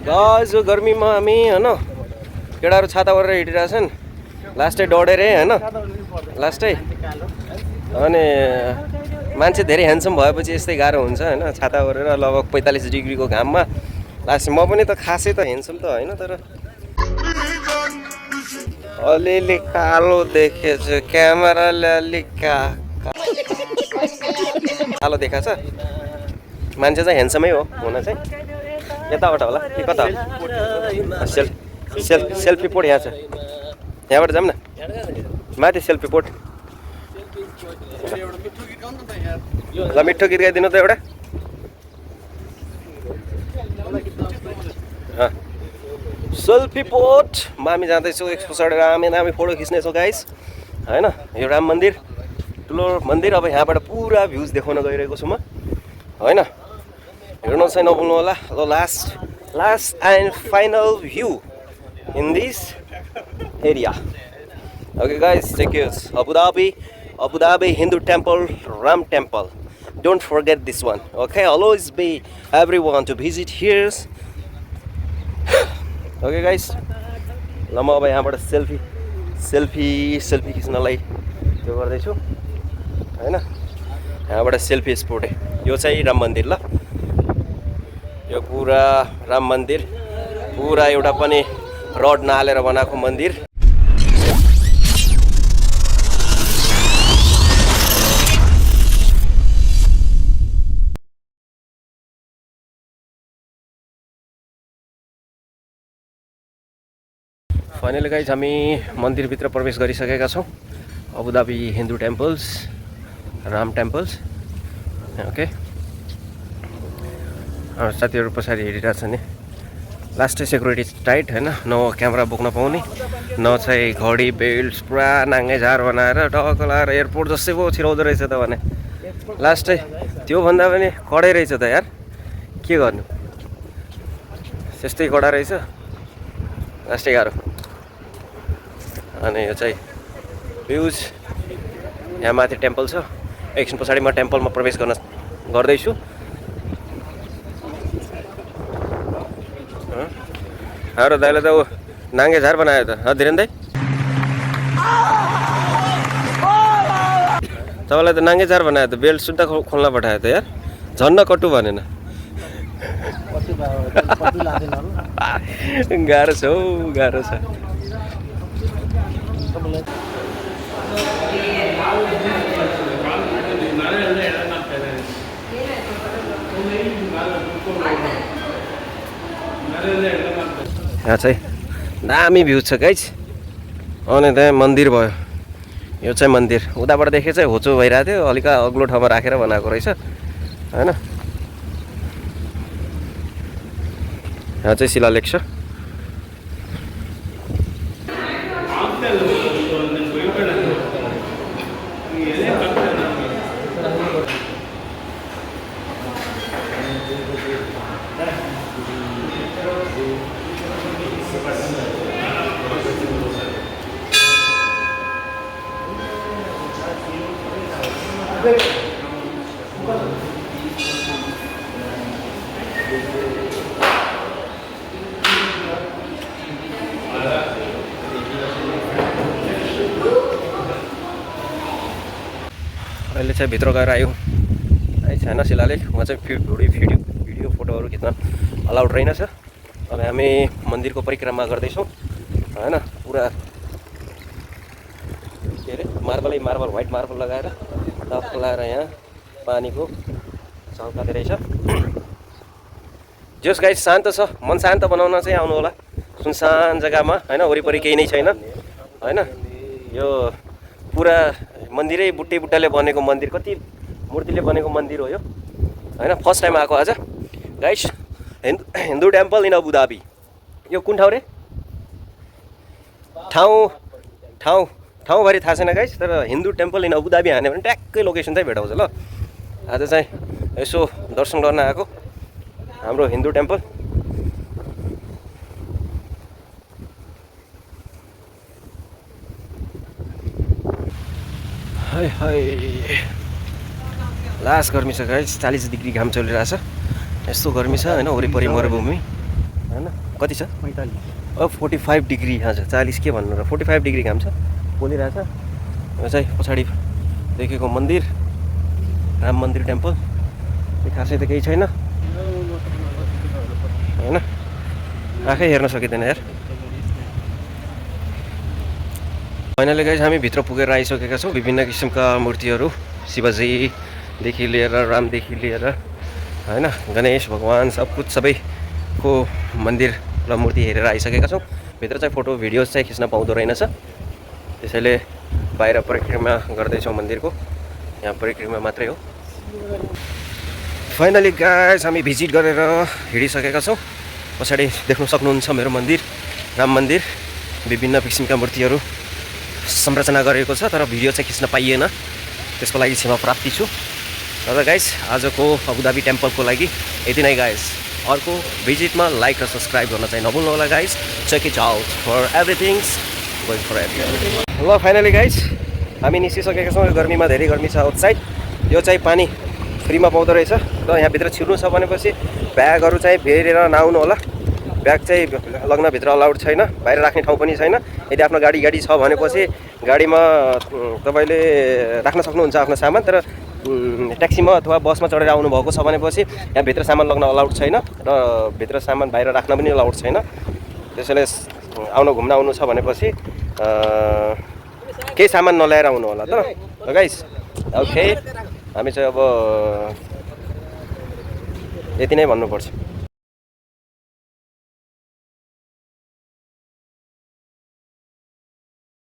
guys यो गर्मीमा हामी हैन केटाहरु छाता गरेर हिँडिरहेछन् लास्टै डढेर हैन लास्टै अनि मान्छे धेरै ह्यान्डसम भएपछि यस्तै गाह्रो हुन्छ हैन छाता गरेर लगभग 45 डिग्रीको घाममा लास्ट म पनि त खासै त ह्यान्डसम त हैन तर अलिअलि कालो देखेछ क्यामेराले अलि कालो देखाछ मान्छे चाहिँ ह्यान्डसमै हो हुन चाहिँ यताबाट होला कि कता सेल्फी पोट यहाँ छ यहाँबाट जाऊँ न माथि सेल्फी पोट ल मिठो गीत गाइदिनु त एउटा सेल्फी पोट हामी जाँदैछौँ एक पछाडि दामी फोटो खिच्नेछौँ गाइस हैन यो राम मन्दिर ठुलो मन्दिर अब यहाँबाट पुरा भ्युज देखाउन गइरहेको छु म हैन हेर्नु चाहिँ नभुल्नु होला the last and final view in this area okay guys check this Abu Dhabi Hindu temple Ram temple don't forget this one okay always be everyone to visit here okay guys ल म अब यहाँबाट selfie खिच्नलाई त्यो गर्दैछु हैन यहाँबाट selfie spot यो चाहिँ राम मन्दिर ल यो पुरा राम मन्दिर पुरा एउटा पनि रड नहालेर बनाएको मन्दिर फाइनली गाइज हामी मन्दिरभित्र प्रवेश गरिसकेका छौँ Abu Dhabi Hindu temples Ram temples okay साथीहरू पछाडि हिँडिरहेछ नि लास्टै सेक्युरिटी टाइट हैन न क्यामेरा बोक्न पाउने न चाहिँ घडी बेल्ट पुरा नाङ्गे झार बनाएर टक्क लाएर एयरपोर्ट जस्तै पो छिराउँदो रहेछ त भने लास्टै त्यो भन्दा पनि कडै रहेछ त यार के गर्नु त्यस्तै कडा रहेछ लास्टै गाह्रो अनि यो चाहिँ भ्युज यहाँ माथि टेम्पल छ एकछिन पछाडि म टेम्पलमा प्रवेश गर्दैछु हाम्रो दाइले त ऊ नाङ्गे झार बनायो त धीरेन दाइ तपाईँलाई त नाङ्गे झार बनायो त बेल्ट सुत्ता खोल्न पठायो त यार झन्न कटु भनेन गाह्रो छ हौ गाह्रो छ यहाँ चाहिँ दामी भ्यू छ गाइज अनि त्यहाँ मन्दिर भयो यो चाहिँ मन्दिर उताबाट देखे चाहिँ होचो भइरहेको थियो अलिक अग्लो ठाउँमा राखेर बनाएको रहेछ हैन यहाँ चाहिँ शिलालेख छ अहिले चाहिँ भित्र गएर आयो छैन शिलालेख उहाँ चाहिँ भिडियो फोटोहरू खिच्न अलाउड रहेनछ अब हामी मन्दिरको परिक्रमा गर्दैछौँ हैन पुरा के अरे मार्बल व्हाइट मार्बल लगाएर टप लगाएर यहाँ पानीको चौकाते रहेछ जस गाइस शान्त छ मन शान्त बनाउन चाहिँ आउनु होला सुनसान जग्गामा हैन वरिपरि केही नै छैन हैन यो पुरा मन्दिरै बुट्टाले बनेको मन्दिर कति मूर्तिले बनेको मन्दिर हो यो हैन फर्स्ट टाइम आएको आज guys Hindu temple in Abu Dhabi यो कुन ठाउँ रे ठाउँभरि थाहा छैन गाइस तर Hindu temple in Abu Dhabi हान्यो भने ट्याक्कै लोकेसन चाहिँ भेटाउँछ ल आज चाहिँ यसो दर्शन गर्न आएको हाम्रो हिन्दू टेम्पल हाय लास्ट गर्मी छ गाइस 40 डिग्री घाम चलिरहेछ यस्तो गर्मी छ हैन वरिपरि मरुभूमि होइन कति छ 45 अब 45 डिग्री हजुर 40 के भन्नु र 45 डिग्री घाम छ पोलिरहेछ यो चाहिँ पछाडि देखेको मन्दिर राम मन्दिर टेम्पल खासै त केही छैन होइन आँखै हेर्न सकिँदैन यार फाइनली गाइस हामी भित्र पुगेर आइसकेका छौँ विभिन्न किसिमका मूर्तिहरू शिवजीदेखि लिएर रामदेखि लिएर होइन गणेश भगवान् सब कुछ सबैको मन्दिर र मूर्ति हेरेर आइसकेका छौँ भित्र चाहिँ फोटो भिडियोज चाहिँ खिच्न पाउँदो रहेनछ त्यसैले बाहिर परिक्रमा गर्दैछौँ मन्दिरको यहाँ परिक्रमा मात्रै हो फाइनली गाइस हामी भिजिट गरेर हिँडिसकेका छौँ पछाडि देख्न सक्नुहुन्छ मेरो मन्दिर राम मन्दिर विभिन्न किसिमका मूर्तिहरू संरचना गरेको छ तर भिडियो चाहिँ खिच्न पाइएन त्यसको लागि क्षमा प्राप्ति छु र गाइस आजको अबुधाबी टेम्पलको लागि यति नै गाइस अर्को भिजिटमा लाइक र सब्सक्राइब गर्न चाहिँ नभुल्नु होला guys check it out for everythings going for every ल फाइनली गाइस हामी निस्किसकेका छौँ गर्मीमा धेरै गर्मी छ आउटसाइड यो चाहिँ पानी फ्रीमा पाउँदो रहेछ र यहाँभित्र छिर्नु छ भनेपछि ब्यागहरू चाहिँ फेरेर नआउनु होला ब्याग चाहिँ लग्नभित्र अलाउड छैन बाहिर राख्ने ठाउँ पनि छैन यदि आफ्नो गाडी छ भनेपछि गाडीमा तपाईँले राख्न सक्नुहुन्छ आफ्नो सामान तर ट्याक्सीमा अथवा बसमा चढेर आउनुभएको छ भनेपछि यहाँभित्र सामान लग्न अलाउड छैन र भित्र सामान बाहिर राख्न पनि अलाउड छैन त्यसैले घुम्न आउनु छ भनेपछि केही सामान नल्याएर आउनु होला त गाइस ओके हामी चाहिँ अब यति नै भन्नुपर्छ